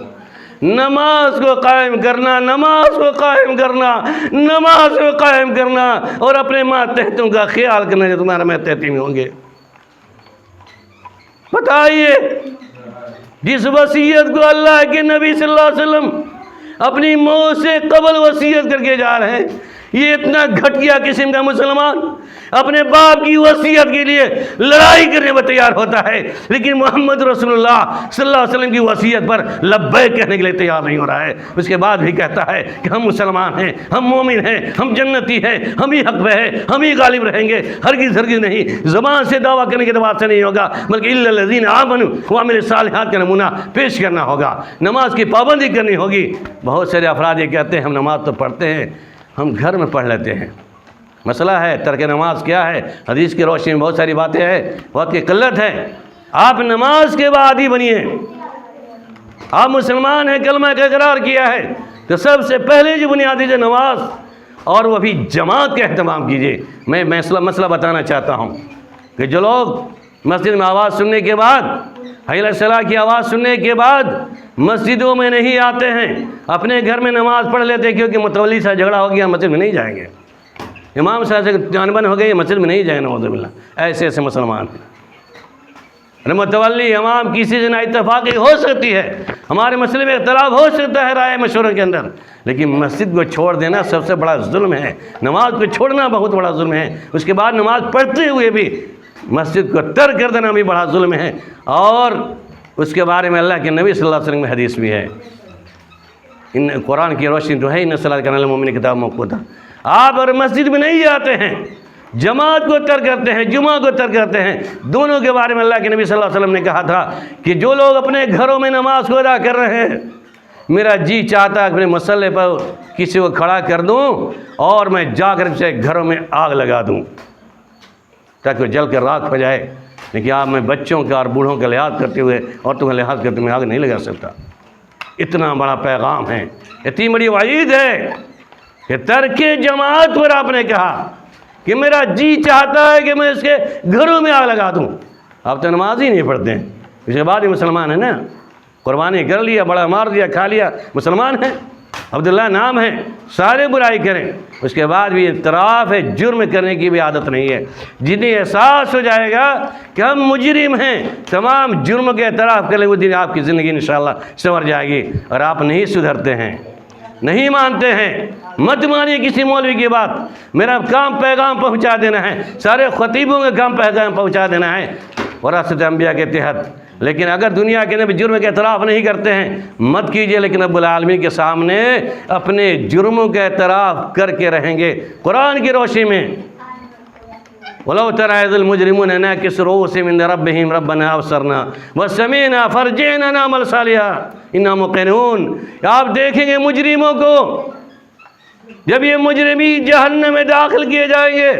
نماز کو قائم کرنا، نماز کو قائم کرنا، نماز کو قائم کرنا، اور اپنے ماتحتوں کا خیال کرنا جو تمہارے ماتحتی میں ہوں گے۔ بتائیے جس وصیت کو اللہ کے نبی صلی اللہ علیہ وسلم اپنی موت سے قبل وصیت کر کے جا رہے ہیں، یہ اتنا گھٹیا قسم کا مسلمان اپنے باپ کی وصیت کے لیے لڑائی کرنے میں تیار ہوتا ہے، لیکن محمد رسول اللہ صلی اللہ علیہ وسلم کی وصیت پر لبیک کہنے کے لیے تیار نہیں ہو رہا ہے۔ اس کے بعد بھی کہتا ہے کہ ہم مسلمان ہیں، ہم مومن ہیں، ہم جنتی ہیں، ہم ہی حق پہ ہیں، ہم ہی غالب رہیں گے۔ ہرگز نہیں، زبان سے دعویٰ کرنے کے بعد سے نہیں ہوگا، بلکہ الا الذین آمنوا وعملوا الصالحات کا نمونہ پیش کرنا ہوگا، نماز کی پابندی کرنی ہوگی۔ بہت سارے افراد یہ کہتے ہیں ہم نماز تو پڑھتے ہیں، ہم گھر میں پڑھ لیتے ہیں۔ مسئلہ ہے ترک نماز کیا ہے، حدیث کی روشنی میں بہت ساری باتیں ہیں، بہت کی قلت ہے۔ آپ نماز کے بعد ہی بنیے، آپ مسلمان ہیں، کلمہ کا اقرار کیا ہے تو سب سے پہلے جو بنیادی جو نماز، اور وہ بھی جماعت کا اہتمام کیجیے۔ میں مسئلہ بتانا چاہتا ہوں کہ جو لوگ مسجد میں آواز سننے کے بعد، حی علی الصلاۃ کی آواز سننے کے بعد مسجدوں میں نہیں آتے ہیں، اپنے گھر میں نماز پڑھ لیتے ہیں، کیونکہ متولی سے جھگڑا ہو گیا مسجد میں نہیں جائیں گے، امام صاحب سے جان بن ہو گئی مسجد میں نہیں جائیں گے، نعوذ باللہ۔ ایسے ایسے مسلمان ہیں، متولی امام کسی سے نہ اتفاقی ہو سکتی ہے، ہمارے مسئلے میں اختلاف ہو سکتا ہے رائے مشوروں کے اندر، لیکن مسجد کو چھوڑ دینا سب سے بڑا ظلم ہے، نماز کو چھوڑنا بہت بڑا ظلم ہے، اس کے بعد نماز پڑھتے ہوئے بھی مسجد کو ترک کر دینا بھی بڑا ظلم ہے۔ اور اس کے بارے میں اللہ کے نبی صلی اللہ علیہ وسلم میں حدیث بھی ہے، ان قرآن کی روشنی تو ہے ہی، الصلاۃ کان علی المؤمنین کتابا موقوتا۔ آپ اور مسجد میں نہیں جاتے ہیں، جماعت کو ترک کرتے ہیں، جمعہ کو ترک کرتے ہیں، دونوں کے بارے میں اللہ کے نبی صلی اللہ علیہ وسلم نے کہا تھا کہ جو لوگ اپنے گھروں میں نماز کو ادا کر رہے ہیں، میرا جی چاہتا ہے اپنے مسلح پر کسی کو کھڑا کر دوں اور میں جا کر اسے گھروں میں آگ لگا دوں تاکہ وہ جل کر راکھ ہو جائے، لیکن آپ میں بچوں کا اور بوڑھوں کا لحاظ کرتے ہوئے، عورتوں کا لحاظ کرتے ہوئے آگ نہیں لگا سکتا۔ اتنا بڑا پیغام ہے، اتنی بڑی وعید ہے کہ ترک جماعت پر آپ نے کہا کہ میرا جی چاہتا ہے کہ میں اس کے گھروں میں آگ لگا دوں۔ آپ تو نماز ہی نہیں پڑھتے ہیں، اس کے بعد ہی مسلمان ہیں نا، قربانی کر لیا، بڑا مار دیا، کھا لیا، مسلمان ہیں، عبداللہ نام ہے، سارے برائی کریں، اس کے بعد بھی اعتراف ہے، جرم کرنے کی بھی عادت نہیں ہے۔ جتنی احساس ہو جائے گا کہ ہم مجرم ہیں، تمام جرم کے اعتراف کریں، وہ دن آپ کی زندگی انشاءاللہ سنور جائے گی۔ اور آپ نہیں سدھرتے ہیں، نہیں مانتے ہیں، مت مانیے کسی مولوی کی بات، میرا کام پیغام پہنچا دینا ہے، سارے خطیبوں کا کام پیغام پہنچا دینا ہے وراثت انبیاء کے تحت۔ لیکن اگر دنیا کے نبی جرم کے اعتراف نہیں کرتے ہیں، مت کیجئے، لیکن رب العالمین کے سامنے اپنے جرموں کا اعتراف کر کے رہیں گے قرآن کی روشنی میں۔ وَلَوْ تَرَىٰ إِذِ الْمُجْرِمُونَ نَاكِسُو رُءُوسِهِمْ عِندَ رَبِّهِمْ رَبَّنَا أَبْصَرْنَا وَسَمِعْنَا فَارْجِعْنَا نَعْمَلْ صَالِحًا إِنَّا مُوقِنُونَ۔ آپ دیکھیں گے مجرموں کو جب یہ مجرمی جہنم میں داخل کیے جائیں گے،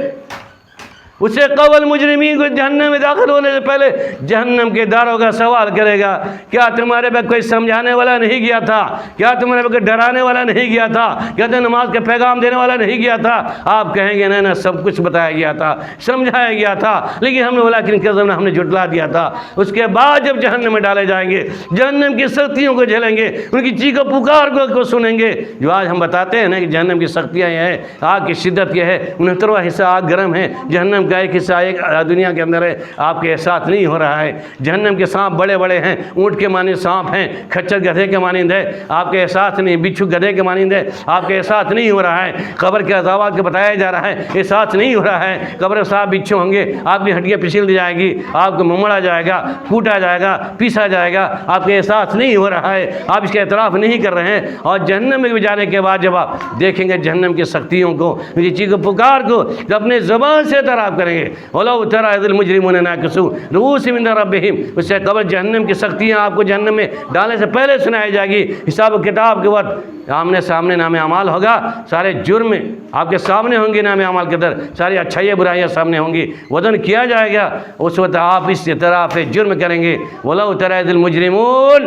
اسے قبل مجرمین کو جہنم میں داخل ہونے سے پہلے جہنم کے داروں کا سوال کرے گا، کیا تمہارے پہ کوئی سمجھانے والا نہیں گیا تھا؟ کیا تمہارے پہ کوئی ڈرانے والا نہیں گیا تھا؟ کیا تمہیں نماز کا پیغام دینے والا نہیں گیا تھا؟ آپ کہیں گے نہیں، سب کچھ بتایا گیا تھا، سمجھایا گیا تھا، لیکن ہم نے بولا کہ ہم نے جھٹلا دیا تھا۔ اس کے بعد جب جہنم میں ڈالے جائیں گے، جہنم کی سختیوں کو جھیلیں گے، ان کی چیخ و پکار کو سنیں گے، جو آج ہم بتاتے ہیں نا کہ جہنم کی سختیاں یہ ہے، آگ کی شدت یہ ہے، 69واں حصہ آگ گرم ہے، جہنم کا ایک حصہ ایک دنیا کے اندر ہے، آپ کے احساس نہیں ہو رہا ہے۔ جہنم کے سانپ بڑے بڑے ہیں، اونٹ کے مانند سانپ ہیں، کھچر گدھے کے مانند ہے، آپ کے احساس نہیں، بچھو گدھے کے مانند ہے، آپ کے احساس نہیں ہو رہا ہے۔ قبر کے عذابات کو بتایا جا رہا ہے، احساس نہیں ہو رہا ہے۔ قبر صاحب بچھو ہوں گے، آپ کی ہڈیاں پچھل دی جائے گی، آپ کو ممڑا جائے گا، پھوٹا جائے گا، پیسا جائے گا، آپ کے احساس نہیں ہو رہا ہے، آپ اس کا اعتراف نہیں کر رہے ہیں۔ اور جہنم میں جانے کے بعد جب آپ دیکھیں گے جہنم کی سختیوں کو، یہ چیخ و پکار کو، جب اپنے زبان سے اعتراف کریں گے، وَلَوْ تَرَىٰ إِذِ الْمُجْرِمُونَ نَاكِسُو رُءُوسِهِمْ عِندَ رَبِّهِمْ، اس سے قبل جہنم کی سختیاں آپ کو جہنم میں ڈالنے سے پہلے سنائی جائے گی۔ حساب و کتاب کے وقت آمنے سامنے نام اعمال ہوگا، سارے جرم آپ کے سامنے ہوں گے، نام اعمال کے در ساری اچھائیاں برائیاں سامنے ہوں گی، وزن کیا جائے گا۔ اس وقت آپ اس اعتراف جرم کریں گے، وَلَوْ تَرَىٰ إِذِ الْمُجْرِمُونَ،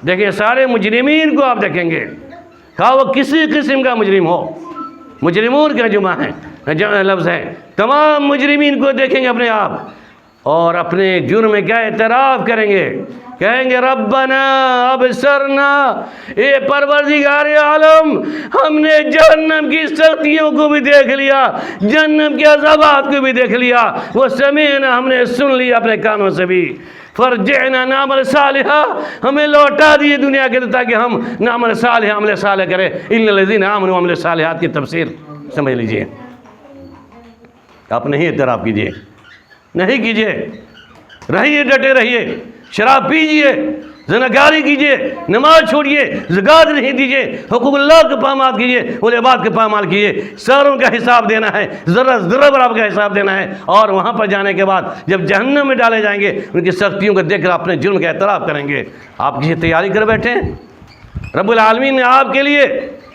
دیکھیں سارے مجرمین کو آپ دیکھیں گے، کہا وہ کسی قسم کا مجرم ہو، مجرمون کا جمع ہے، لفظ ہے، تمام مجرمین کو دیکھیں گے اپنے آپ، اور اپنے جرم کا اعتراف کریں گے، کہیں گے ربنا ابصرنا، اے پروردگار عالم، ہم نے جہنم کی سختیوں کو بھی دیکھ لیا، جہنم کے عذابات کو بھی دیکھ لیا، وہ سمیعنا، ہم نے سن لیا اپنے کانوں سے بھی، فرجعنا نعمل صالحا، ہمیں لوٹا دیے دنیا کے تاکہ ہم نعمل صالح، عمل صالح کریں۔ ان الذین آمنوا وعملوا الصالحات کی تفسیر سمجھ لیجئے، آپ نہیں اعتراف کیجئے، نہیں کیجئے، رہیے ڈٹے رہیے، شراب پیجئے، زناکاری کیجئے، نماز چھوڑیے، زکوٰۃ نہیں دیجئے، حقوق اللہ کے پامال کیجئے، اولے عباد کے پامال کیجئے، ساروں کا حساب دینا ہے، ذرہ ذرہ برابر کا حساب دینا ہے، اور وہاں پر جانے کے بعد جب جہنم میں ڈالے جائیں گے، ان کی سختیوں کو دیکھ کر اپنے جرم کا اعتراف کریں گے۔ آپ کسی تیاری کر بیٹھے ہیں؟ رب العالمین نے آپ کے لیے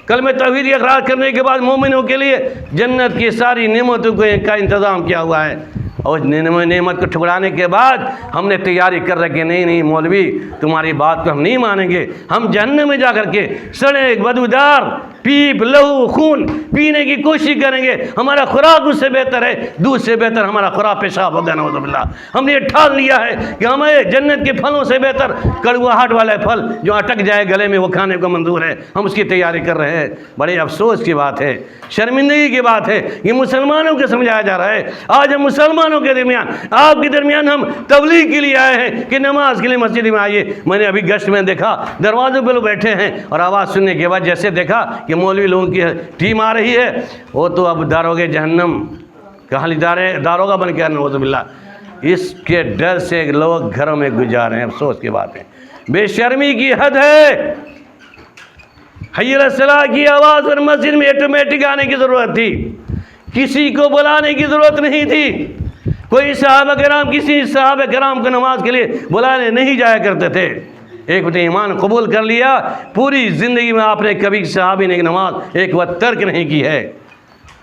کلمہ توحید اقرار کرنے کے بعد مومنوں کے لیے جنت کی ساری نعمتوں کا انتظام کیا ہوا ہے، اور نعمت کو ٹھکرانے کے بعد ہم نے تیاری کر رکھی، نہیں مولوی تمہاری بات کو ہم نہیں مانیں گے، ہم جہنم میں جا کر کے سڑے بدبودار پیپ لہو خون پینے کی کوشش کریں گے، ہمارا خوراک اس سے بہتر ہے، دودھ سے بہتر ہمارا خوراک پیشاب ہوگا، نعوذ باللہ۔ ہم نے یہ ٹھان لیا ہے کہ ہمیں جنت کے پھلوں سے بہتر کڑواہٹ والے پھل جو اٹک جائے گلے میں وہ کھانے کو منظور ہے، ہم اس کی تیاری کر رہے ہیں۔ بڑے افسوس کی بات ہے، شرمندگی کی بات ہے، یہ مسلمانوں کو سمجھایا جا رہا ہے۔ آج ہم مسلمانوں کے درمیان، آپ کے درمیان ہم تبلیغ کے لیے آئے ہیں کہ نماز کے لیے مسجد میں آئیے۔ میں نے ابھی گشت میں دیکھا دروازوں پہ لوگ بیٹھے ہیں، اور آواز سننے کے بعد جیسے دیکھا کہ مولوی لوگوں کی ٹیم آ رہی ہے، وہ تو اب داروغے جہنم کہاں داروغہ بن کے آ رہے ہیں، نعوذ باللہ۔ اس کے ڈر سے لوگ گھروں میں گزار رہے ہیں، افسوس کی بات ہے، بے شرمی کی حد ہے۔ حی علی الصلاۃ کی آواز اور مسجد میں آٹومیٹک آنے کی ضرورت تھی، کسی کو بلانے کی ضرورت نہیں تھی۔ کوئی صحابہ کرام کسی صحابہ کرام کو نماز کے لیے بلانے نہیں جایا کرتے تھے۔ ایک وقت ایمان قبول کر لیا، پوری زندگی میں آپ نے کبھی صحابی نے نماز ایک وقت ترک نہیں کی ہے۔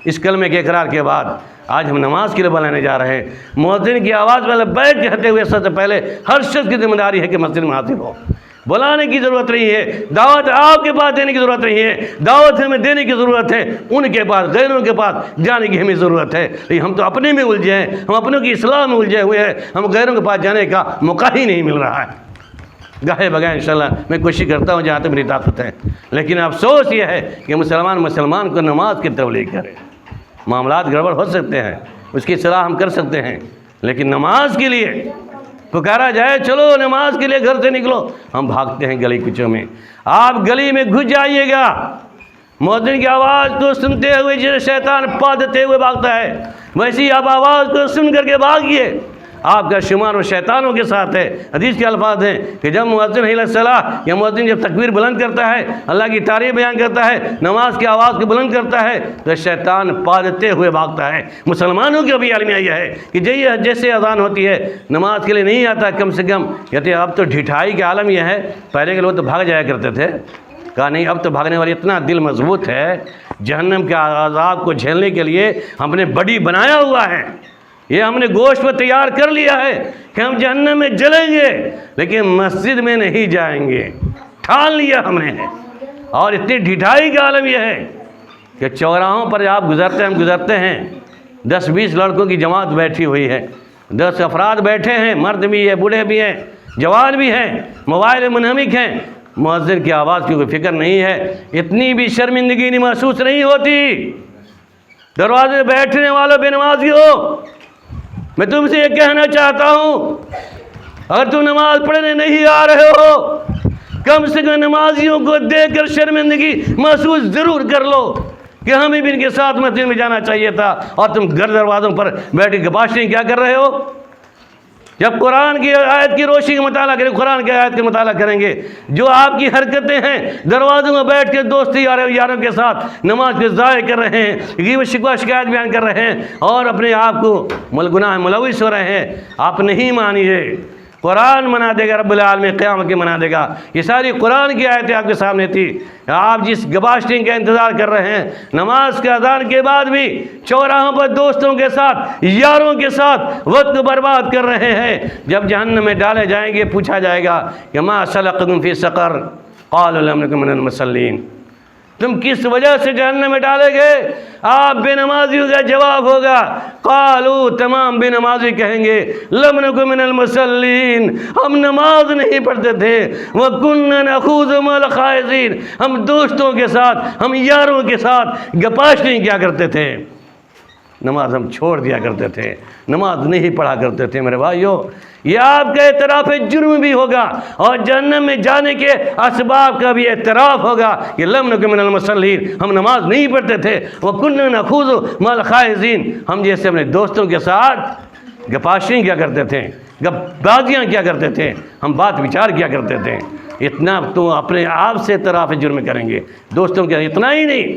اس کلمے کے اقرار کے بعد آج ہم نماز کے لیے بلانے جا رہے ہیں۔ مؤذن کی آواز میں لبیک کہتے ہوئے سب سے پہلے ہر شخص کی ذمہ داری ہے کہ مسجد میں حاضر ہو۔ بلانے کی ضرورت نہیں ہے، دعوت آپ کے پاس دینے کی ضرورت نہیں ہے، دعوت ہمیں دینے کی ضرورت ہے، ان کے پاس غیروں کے پاس جانے کی ہمیں ضرورت ہے۔ لیکن ہم تو اپنے میں الجھے ہیں، ہم اپنوں کی اصلاح میں الجھے ہوئے ہیں، ہم غیروں کے پاس جانے کا موقع ہی نہیں مل رہا ہے۔ گاہے بگائے انشاءاللہ میں کوشش کرتا ہوں جہاں تک میری طاقت ہے، لیکن افسوس یہ ہے کہ مسلمان کو نماز کی تبلیغ کرے۔ معاملات گڑبڑ ہو سکتے ہیں، اس کی اصلاح ہم کر سکتے ہیں، لیکن نماز کے لیے پکارا جائے چلو نماز کے لیے گھر سے نکلو، ہم بھاگتے ہیں گلی کوچوں میں۔ آپ گلی میں گھس جائیے گا، مؤذن کی آواز کو سنتے ہوئے جیسے شیطان پادتے ہوئے بھاگتا ہے، ویسی آپ آواز کو سن کر کے بھاگیے۔ آپ کا شمار و شیطانوں کے ساتھ ہے۔ حدیث کے الفاظ ہیں کہ جب مؤذن حی الصلاۃ یا مؤذن جب تکبیر بلند کرتا ہے، اللہ کی تعریف بیان کرتا ہے، نماز کی آواز کو بلند کرتا ہے، تو شیطان پادتے ہوئے بھاگتا ہے۔ مسلمانوں کی بھی عالمیہ یہ ہے کہ جیسے اذان ہوتی ہے نماز کے لیے نہیں آتا، کم سے کم کہتے اب تو ڈھٹائی کا عالم یہ ہے، پہلے کے لوگ تو بھاگ جایا کرتے تھے، کہا نہیں اب تو بھاگنے والی اتنا دل مضبوط ہے، جہنم کے عذاب کو جھیلنے کے لیے ہم نے بڑی بنایا ہوا ہے، یہ ہم نے گوشت میں تیار کر لیا ہے کہ ہم جہنم میں جلیں گے لیکن مسجد میں نہیں جائیں گے، ٹھان لیا ہم نے۔ اور اتنی ڈھٹائی کا عالم یہ ہے کہ چوراہوں پر آپ گزرتے ہیں 10-20 لڑکوں کی جماعت بیٹھی ہوئی ہے، 10 افراد بیٹھے ہیں، مرد بھی ہے، بوڑھے بھی ہیں، جوان بھی ہیں، موبائل منہمک ہیں، مؤذن کی آواز کی کوئی فکر نہیں ہے، اتنی بھی شرمندگی نہیں محسوس نہیں ہوتی۔ دروازے بیٹھنے والوں بے نمازیوں، میں تم سے یہ کہنا چاہتا ہوں، اگر تم نماز پڑھنے نہیں آ رہے ہو کم سے کم نمازیوں کو دیکھ کر شرمندگی محسوس ضرور کر لو کہ ہمیں بھی ان کے ساتھ مسجد میں جانا چاہیے تھا، اور تم گھر دروازوں پر بیٹھ کے گپاشیں کیا کر رہے ہو؟ جب قرآن کی آیت کی روشنی کا مطالعہ کریں، قرآن کی آیت کا مطالعہ کریں گے، جو آپ کی حرکتیں ہیں دروازوں میں بیٹھ کے دوستی یاروں کے ساتھ نماز کے ضائع کر رہے ہیں، غیبت شکوہ شکایت بیان کر رہے ہیں اور اپنے آپ کو گناہ ملوث ہو رہے ہیں، آپ نہیں مانیے۔ قرآن منا دے گا، رب العالمین قیامت کے منا دے گا۔ یہ ساری قرآن کی آیتیں آپ کے سامنے تھی، آپ جس گباشٹنگ کا انتظار کر رہے ہیں، نماز کے اذان کے بعد بھی چوراہوں پر دوستوں کے ساتھ یاروں کے ساتھ وقت برباد کر رہے ہیں، جب جہنم میں ڈالے جائیں گے پوچھا جائے گا کہ ما سلککم فی سقر قالوا لم نک من المصلین، تم کس وجہ سے جہنم میں ڈالے گئے؟ آپ بے نمازیوں کا جواب ہوگا، قالوا، تمام بے نمازی کہیں گے، لم نک من المصلین، ہم نماز نہیں پڑھتے تھے، وَكُنَّا نَخُوضُ مَعَ الْخَائِضِينَ، ہم دوستوں کے ساتھ، ہم یاروں کے ساتھ گپاشیں کیا کرتے تھے، نماز ہم چھوڑ دیا کرتے تھے، نماز نہیں پڑھا کرتے تھے۔ میرے بھائیو، یہ آپ کا اعتراف جرم بھی ہوگا اور جہنم میں جانے کے اسباب کا بھی اعتراف ہوگا کہ لم نک من المصلین، ہم نماز نہیں پڑھتے تھے، وَكُنَّا نَخُوضُ مَعَ الْخَائِضِينَ، ہم جیسے اپنے دوستوں کے ساتھ گپاشیں کیا کرتے تھے، گپ بازیاں کیا کرتے تھے، ہم بات وچار کیا کرتے تھے۔ اتنا تو اپنے آپ سے اعتراف جرم کریں گے، دوستوں کے اتنا ہی نہیں،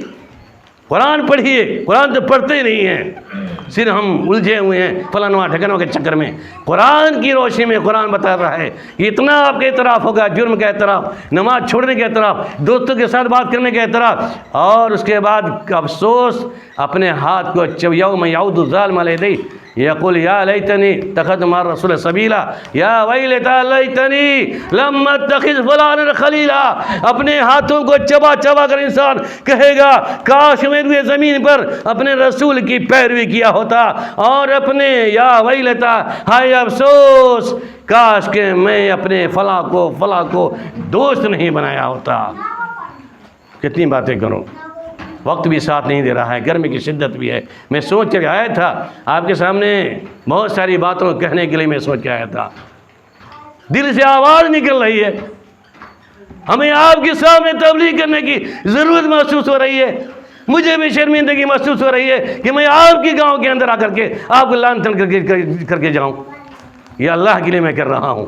قرآن پڑھیے، قرآن تو پڑھتے ہی نہیں ہیں، صرف ہم الجھے ہوئے ہیں فلانواں ٹھکانوں کے چکر میں۔ قرآن کی روشنی میں قرآن بتا رہا ہے کہ اتنا آپ کا اعتراف ہوگا، جرم کا اعتراف، نماز چھوڑنے کا اعتراف، دوستوں کے ساتھ بات کرنے کا اعتراف، اور اس کے بعد افسوس، اپنے ہاتھ کو یوم یعود الظالم علی یدیہ یقول یا لیتنی اتخذت مع الرسول سبیلا یا ویلتی لیتنی لم اتخذ فلانا خلیلا، اپنے ہاتھوں کو چبا چبا کر انسان کہے گا کاش میں بھی زمین پر اپنے رسول کی پیروی کیا ہوتا، اور اپنے یا ویلتا، ہائے افسوس، کاش کہ میں اپنے فلاں کو دوست نہیں بنایا ہوتا۔ کتنی باتیں کروں، وقت بھی ساتھ نہیں دے رہا ہے، گرمی کی شدت بھی ہے۔ میں سوچ کے آیا تھا آپ کے سامنے بہت ساری باتوں کہنے کے لیے، میں سوچ کے آیا تھا، دل سے آواز نکل رہی ہے، ہمیں آپ کے سامنے تبلیغ کرنے کی ضرورت محسوس ہو رہی ہے، مجھے بھی شرمندگی محسوس ہو رہی ہے کہ میں آپ کے گاؤں کے اندر آ کر کے آپ کو لعن کر کے جاؤں۔ یہ اللہ کے لیے میں کر رہا ہوں،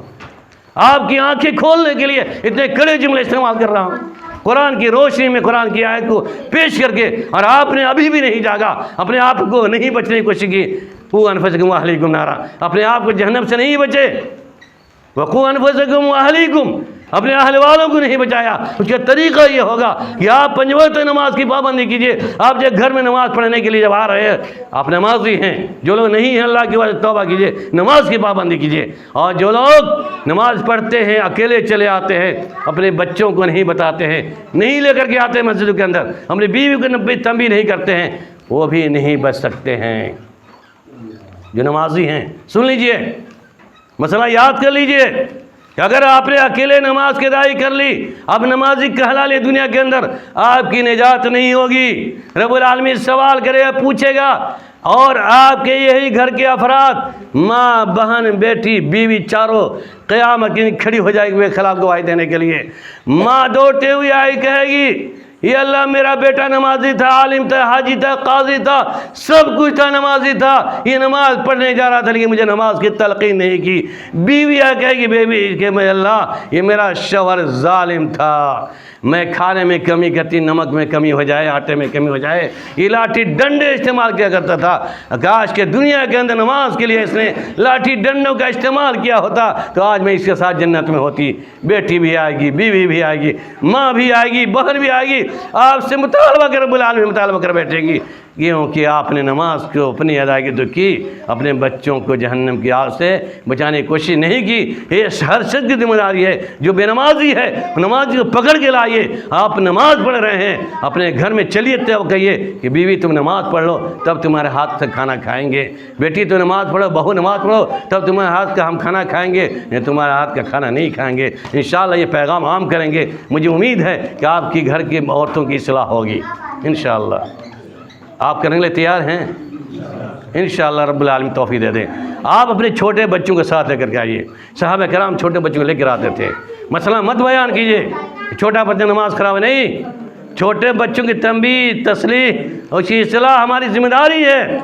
آپ کی آنکھیں کھولنے کے لیے اتنے کڑے جملے استعمال کر رہا ہوں، قرآن کی روشنی میں قرآن کی آیت کو پیش کر کے، اور آپ نے ابھی بھی نہیں جاگا، اپنے آپ کو نہیں بچنے کی کوشش کی۔ قوا انفسکم واہلیکم نارا، اپنے آپ کو جہنم سے نہیں بچے، وقوا انفسکم واہلیکم، اپنے اہل والوں کو نہیں بچایا۔ اس کا طریقہ یہ ہوگا کہ آپ 5 وقت نماز کی پابندی کیجئے۔ آپ جب گھر میں نماز پڑھنے کے لیے جب آ رہے ہیں، آپ نمازی ہیں، جو لوگ نہیں ہیں اللہ کی وجہ توبہ کیجئے، نماز کی پابندی کیجئے، اور جو لوگ نماز پڑھتے ہیں اکیلے چلے آتے ہیں، اپنے بچوں کو نہیں بتاتے ہیں، نہیں لے کر کے آتے ہیں مسجد کے اندر، اپنی بیوی کو تنبیہ نہیں کرتے ہیں، وہ بھی نہیں بچ سکتے ہیں۔ جو نمازی ہیں سن لیجئے، مسئلہ یاد کر لیجئے کہ اگر آپ نے اکیلے نماز کی ادائی کر لی، اب نمازی کہلا لے دنیا کے اندر، آپ کی نجات نہیں ہوگی۔ رب العالمین سوال کرے گا، پوچھے گا، اور آپ کے یہی گھر کے افراد، ماں، بہن، بیٹی، بیوی، چاروں قیامت کی کھڑی ہو جائے گی خلاف گواہی دینے کے لیے۔ ماں دوڑتے ہوئے آئی کہے گی، یہ اللہ میرا بیٹا نمازی تھا، عالم تھا، حاجی تھا، قاضی تھا، سب کچھ تھا، نمازی تھا، یہ نماز پڑھنے جا رہا تھا لیکن مجھے نماز کی تلقین نہیں کی۔ بیوی آ کہے گی، بیوی کہ میں اللہ، یہ میرا شوہر ظالم تھا، میں کھانے میں کمی کرتی، نمک میں کمی ہو جائے، آٹے میں کمی ہو جائے، یہ لاٹھی ڈنڈے استعمال کیا کرتا تھا، کاش کہ دنیا کے اندر نماز کے لیے اس نے لاٹھی ڈنڈوں کا استعمال کیا ہوتا تو آج میں اس کے ساتھ جنت میں ہوتی۔ بیٹی بھی آئے گی، بیوی بھی آئے گی، ماں بھی آئے گی، بہن بھی آئے گی، آپ سے مطالبہ کر رب العالمین مطالبہ کر بیٹھے گی، کیونکہ آپ نے نماز کو اپنی ادائیگی تو کی، اپنے بچوں کو جہنم کی آگ سے بچانے کی کوشش نہیں کی۔ یہ ہر شخص کی ذمہ داری ہے جو بے نمازی ہے، نماز کو پکڑ کے لائیے۔ آپ نماز پڑھ رہے ہیں، اپنے گھر میں چلیے تو کہیے کہ بیوی تم نماز پڑھ لو تب تمہارے ہاتھ سے کھانا کھائیں گے، بیٹی تو نماز پڑھو، بہو نماز پڑھو تب تمہارے ہاتھ کا ہم کھانا کھائیں گے، یا تمہارے ہاتھ کا کھانا نہیں کھائیں گے۔ انشاءاللہ یہ پیغام عام کریں گے، مجھے امید ہے کہ آپ کی گھر کی عورتوں کی اصلاح ہوگی انشاءاللہ۔ آپ کرنے کے لیے تیار ہیں؟ انشاءاللہ رب العالمین توفیق دے دیں۔ آپ اپنے چھوٹے بچوں کے ساتھ لے کر کے آئیے، صحابہ کرام چھوٹے بچوں کو لے کر آتے تھے۔ مسئلہ مت بیان کیجیے چھوٹا بچہ نماز خراب نہیں، چھوٹے بچوں کی تنبیہ، تصلیح اور اس کی اصلاح ہماری ذمہ داری ہے۔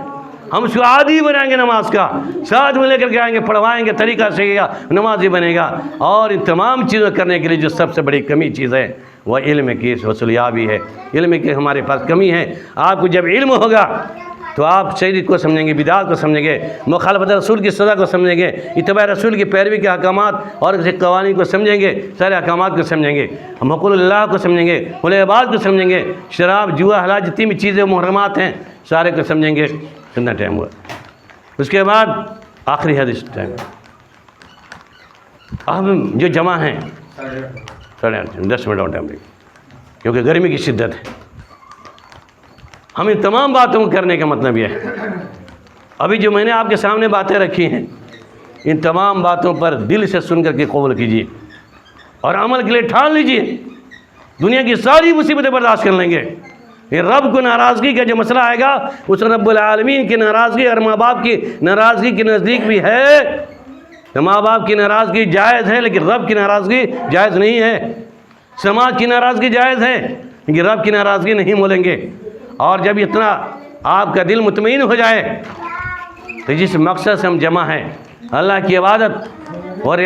ہم اس کو عادی بنائیں گے نماز کا، ساتھ میں لے کر کے آئیں گے، پڑھوائیں گے، طریقہ سیکھے گا، نمازی بنے گا۔ اور ان تمام چیزوں کرنے کے لیے جو سب سے بڑی کمی چیز ہے وہ علم کی حصولیابی ہے۔ علم کی ہمارے پاس کمی ہے۔ آپ کو جب علم ہوگا تو آپ شریعت کو سمجھیں گے، بدعات کو سمجھیں گے، مخالفت رسول کی سزا کو سمجھیں گے، اتباع رسول کی پیروی کے احکامات اور اس قوانین کو سمجھیں گے، سارے احکامات کو سمجھیں گے، ہم حقوق اللہ کو سمجھیں گے، حقوق عباد کو سمجھیں گے، شراب، جوا، حلال جتنی بھی چیزیں محرمات ہیں سارے کو سمجھیں گے۔ کتنا ٹائم ہوا؟ اس کے بعد آخری حدیث ٹائم ہم جو جمع ہیں 10 منٹ اور ٹائم لگے کیونکہ گرمی کی شدت ہے۔ ہم ان تمام باتوں کو کرنے کا مطلب یہ ہے، ابھی جو میں نے آپ کے سامنے باتیں رکھی ہیں ان تمام باتوں پر دل سے سن کر کے قبول کیجیے اور عمل کے لیے ٹھان لیجیے، دنیا کی ساری مصیبتیں برداشت کر لیں گے۔ یہ رب کو ناراضگی کا جو مسئلہ آئے گا اس رب العالمین کی ناراضگی اور ماں باپ کی ناراضگی کے نزدیک بھی ہے۔ ماں باپ کی ناراضگی جائز ہے لیکن رب کی ناراضگی جائز نہیں ہے، سماج کی ناراضگی جائز ہے لیکن رب کی ناراضگی نہیں بولیں گے۔ اور جب اتنا آپ کا دل مطمئن ہو جائے تو جس مقصد سے ہم جمع ہیں اللہ کی عبادت اور